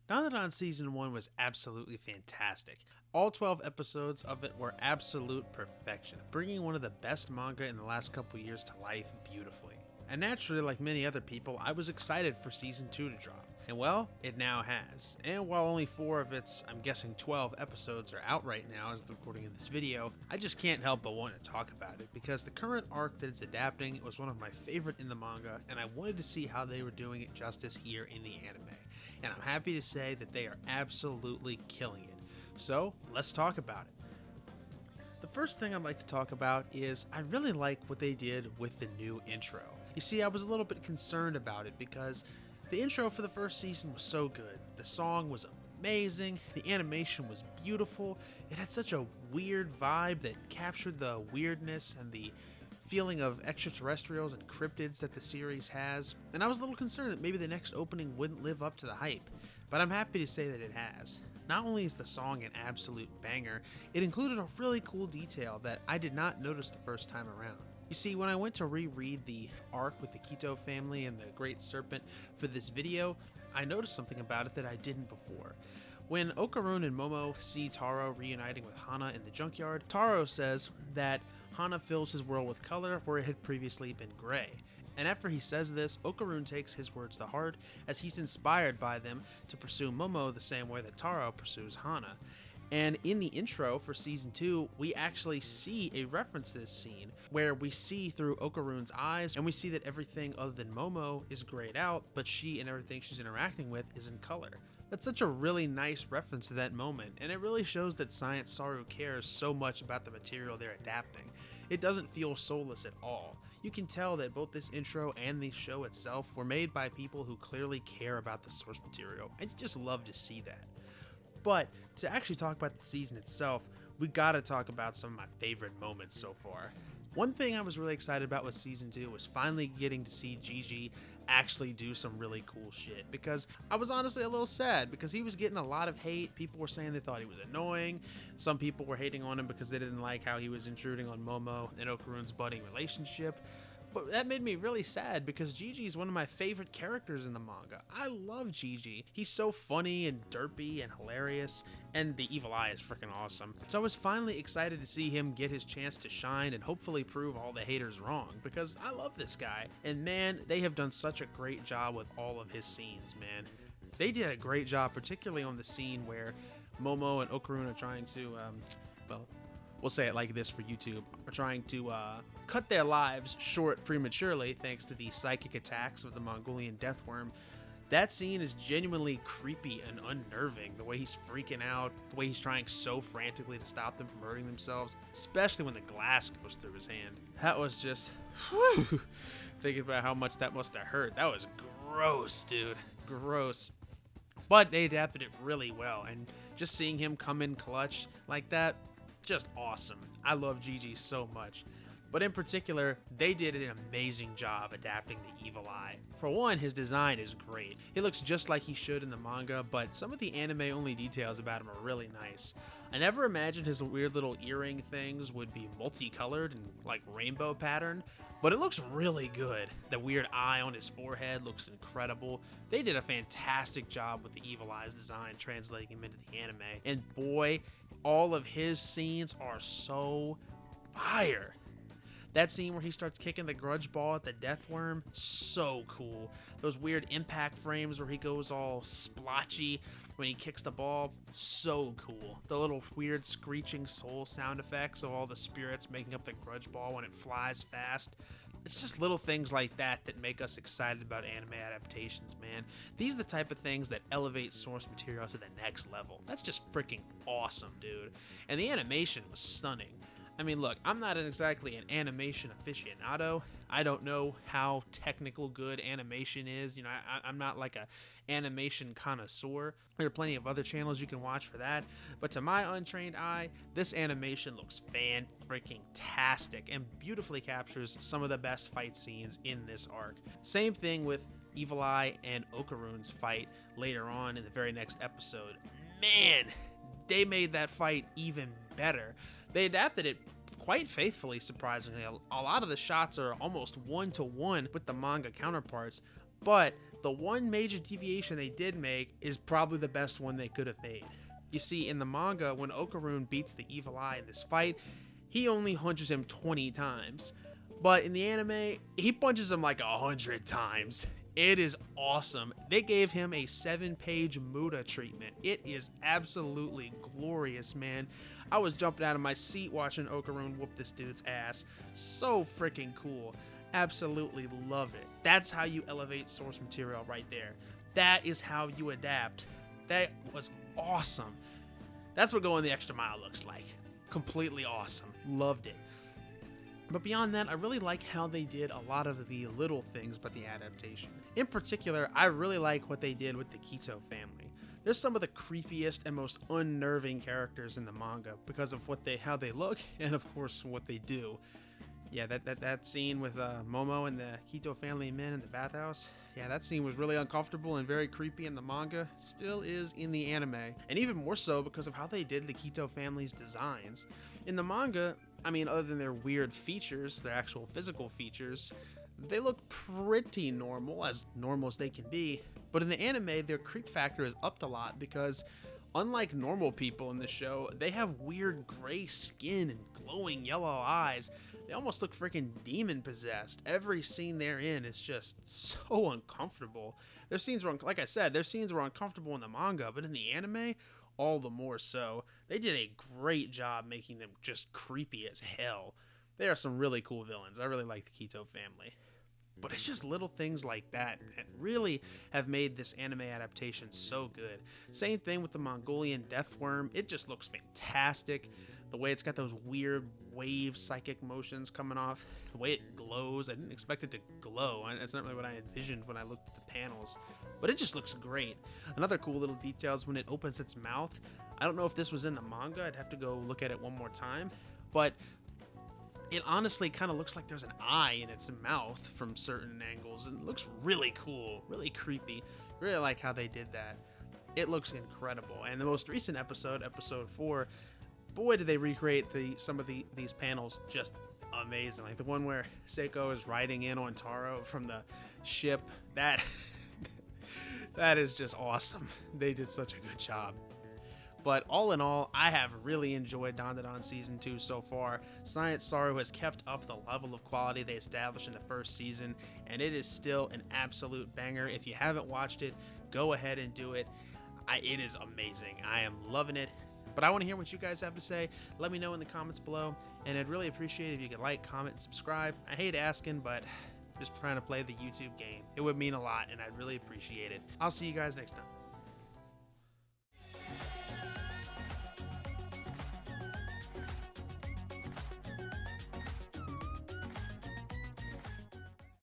Dandadan Season 1 was absolutely fantastic. All 12 episodes of it were absolute perfection, bringing one of the best manga in the last couple years to life beautifully. And naturally, like many other people, I was excited for Season 2 to drop. And well, it now has. And while only 4 of its, I'm guessing 12 episodes are out right now as the recording of this video, I just can't help but want to talk about it because the current arc that it's adapting was one of my favorite in the manga, and I wanted to see how they were doing it justice here in the anime. And I'm happy to say that they are absolutely killing it. So, let's talk about it. The first thing I'd like to talk about is I really like what they did with the new intro. You see, I was a little bit concerned about it because the intro for the first season was so good. The song was amazing, the animation was beautiful, it had such a weird vibe that captured the weirdness and the feeling of extraterrestrials and cryptids that the series has, and I was a little concerned that maybe the next opening wouldn't live up to the hype, but I'm happy to say that it has. Not only is the song an absolute banger, it included a really cool detail that I did not notice the first time around. You see, when I went to reread the arc with the Kito family and the Great Serpent for this video, I noticed something about it that I didn't before. When Okarun and Momo see Taro reuniting with Hana in the junkyard, Taro says that Hana fills his world with color where it had previously been gray. And after he says this, Okarun takes his words to heart as he's inspired by them to pursue Momo the same way that Taro pursues Hana. And in the intro for Season 2, we actually see a reference to this scene where we see through Okarun's eyes and we see that everything other than Momo is grayed out, but she and everything she's interacting with is in color. That's such a really nice reference to that moment, and it really shows that Science Saru cares so much about the material they're adapting. It doesn't feel soulless at all. You can tell that both this intro and the show itself were made by people who clearly care about the source material, and you just love to see that. But to actually talk about the season itself, we gotta talk about some of my favorite moments so far. One thing I was really excited about with Season 2 was finally getting to see Gigi actually do some really cool shit, because I was honestly a little sad because he was getting a lot of hate. People were saying they thought he was annoying. Some people were hating on him because they didn't like how he was intruding on Momo and Okarun's budding relationship. But that made me really sad because Gigi is one of my favorite characters in the manga. I love Gigi. He's so funny and derpy and hilarious, and the evil eye is freaking awesome. So I was finally excited to see him get his chance to shine and hopefully prove all the haters wrong, because I love this guy. And man, they have done such a great job with all of his scenes, man. They did a great job, particularly on the scene where Momo and Okarun are trying to, we'll say it like this for YouTube, are trying to cut their lives short prematurely thanks to the psychic attacks of the Mongolian deathworm. That scene is genuinely creepy and unnerving. The way he's freaking out, the way he's trying so frantically to stop them from hurting themselves, especially when the glass goes through his hand. That was just, whew, thinking about how much that must have hurt. That was gross, dude. Gross. But they adapted it really well, and just seeing him come in clutch like that, just awesome. I love Gigi so much. But in particular, they did an amazing job adapting the evil eye. For one, his design is great. He looks just like he should in the manga, but some of the anime-only details about him are really nice. I never imagined his weird little earring things would be multicolored and like rainbow pattern, but it looks really good. The weird eye on his forehead looks incredible. They did a fantastic job with the evil eye's design, translating him into the anime. And boy, all of his scenes are so fire. That scene where he starts kicking the grudge ball at the death worm, so cool. Those weird impact frames where he goes all splotchy when he kicks the ball, so cool. The little weird screeching soul sound effects of all the spirits making up the grudge ball when it flies fast. It's just little things like that that make us excited about anime adaptations, man. These are the type of things that elevate source material to the next level. That's just freaking awesome, dude. And the animation was stunning. I mean, look, I'm not exactly an animation aficionado. I don't know how technical good animation is. You know, I'm not like a animation connoisseur. There are plenty of other channels you can watch for that. But to my untrained eye, this animation looks fan-freaking-tastic and beautifully captures some of the best fight scenes in this arc. Same thing with Evil Eye and Okarun's fight later on in the very next episode. Man, they made that fight even better. They adapted it quite faithfully, surprisingly. A lot of the shots are almost one-to-one with the manga counterparts, but the one major deviation they did make is probably the best one they could have made. You see, in the manga, when Okarun beats the Evil Eye in this fight, he only punches him 20 times. But in the anime, he punches him like 100 times. It is awesome. They gave him a 7-page Muda treatment. It is absolutely glorious, man. I was jumping out of my seat watching Okarun whoop this dude's ass. So freaking cool. Absolutely love it. That's how you elevate source material right there. That is how you adapt. That was awesome. That's what going the extra mile looks like. Completely awesome. Loved it. But beyond that, I really like how they did a lot of the little things about the adaptation. In particular, I really like what they did with the Kito family. They're some of the creepiest and most unnerving characters in the manga because of how they look and of course what they do. Yeah, that scene with Momo and the Kito family men in the bathhouse. Yeah, that scene was really uncomfortable and very creepy in the manga. Still is in the anime. And even more so because of how they did the Kito family's designs. In the manga, I mean, other than their weird features, their actual physical features, they look pretty normal as they can be. But in the anime, their creep factor is upped a lot because unlike normal people in the show, they have weird gray skin and glowing yellow eyes. They almost look freaking demon possessed. Every scene they're in is just so uncomfortable. Their scenes were, like I said, their scenes were uncomfortable in the manga, but in the anime, all the more so. They did a great job making them just creepy as hell. They are some really cool villains. I really like the Kito family. But it's just little things like that really have made this anime adaptation so good. Same thing with the Mongolian death worm. It just looks fantastic. The way it's got those weird wave psychic motions coming off, the way it glows. I didn't expect it to glow. That's not really what I envisioned when I looked at the panels, but it just looks great. Another cool little detail is when it opens its mouth. I don't know if this was in the manga. I'd have to go look at it one more time, but it honestly kind of looks like there's an eye in its mouth from certain angles. And it looks really cool, really creepy. Really like how they did that. It looks incredible. And the most recent episode, episode 4, boy, did they recreate some of these panels just amazing. Like the one where Seiko is riding in on Taro from the ship. That is just awesome. They did such a good job. But all in all, I have really enjoyed Dandadan Season 2 so far. Science Saru has kept up the level of quality they established in the first season, and it is still an absolute banger. If you haven't watched it, go ahead and do it. It is amazing. I am loving it. But I want to hear what you guys have to say. Let me know in the comments below, and I'd really appreciate it if you could like, comment, and subscribe. I hate asking, but just trying to play the YouTube game. It would mean a lot, and I'd really appreciate it. I'll see you guys next time.